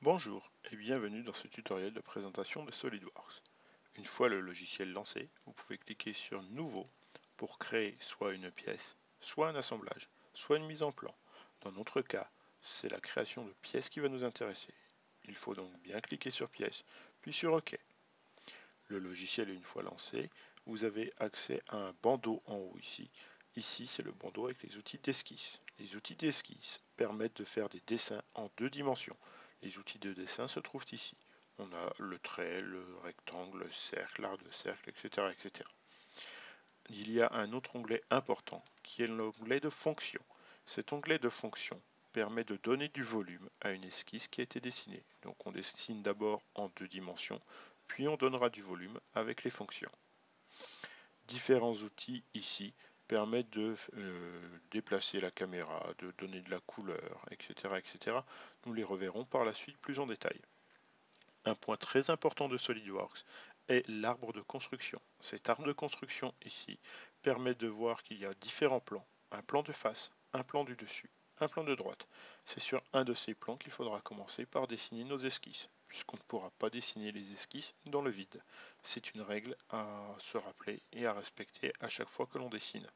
Bonjour et bienvenue dans ce tutoriel de présentation de SolidWorks. Une fois le logiciel lancé, vous pouvez cliquer sur Nouveau pour créer soit une pièce, soit un assemblage, soit une mise en plan. Dans notre cas, c'est la création de pièces qui va nous intéresser. Il faut donc bien cliquer sur Pièce, puis sur OK. Le logiciel est une fois lancé, vous avez accès à un bandeau en haut ici. Ici, c'est le bandeau avec les outils d'esquisse. Les outils d'esquisse permettent de faire des dessins en deux dimensions. Les outils de dessin se trouvent ici. On a le trait, le rectangle, le cercle, l'arc de cercle, etc., etc. Il y a un autre onglet important qui est l'onglet de fonction. Cet onglet de fonction permet de donner du volume à une esquisse qui a été dessinée. Donc on dessine d'abord en deux dimensions, puis on donnera du volume avec les fonctions. Différents outils ici permettent de déplacer la caméra, de donner de la couleur, etc., etc. Nous les reverrons par la suite plus en détail. Un point très important de SolidWorks est l'arbre de construction. Cet arbre de construction ici permet de voir qu'il y a différents plans. Un plan de face, un plan du dessus, un plan de droite. C'est sur un de ces plans qu'il faudra commencer par dessiner nos esquisses, puisqu'on ne pourra pas dessiner les esquisses dans le vide. C'est une règle à se rappeler et à respecter à chaque fois que l'on dessine.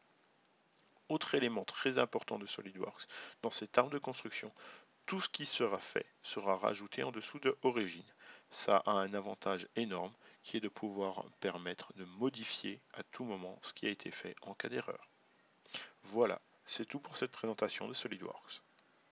Autre élément très important de SolidWorks, dans cet arbre de construction, tout ce qui sera fait sera rajouté en dessous de Origine. Ça a un avantage énorme qui est de pouvoir permettre de modifier à tout moment ce qui a été fait en cas d'erreur. Voilà, c'est tout pour cette présentation de SolidWorks.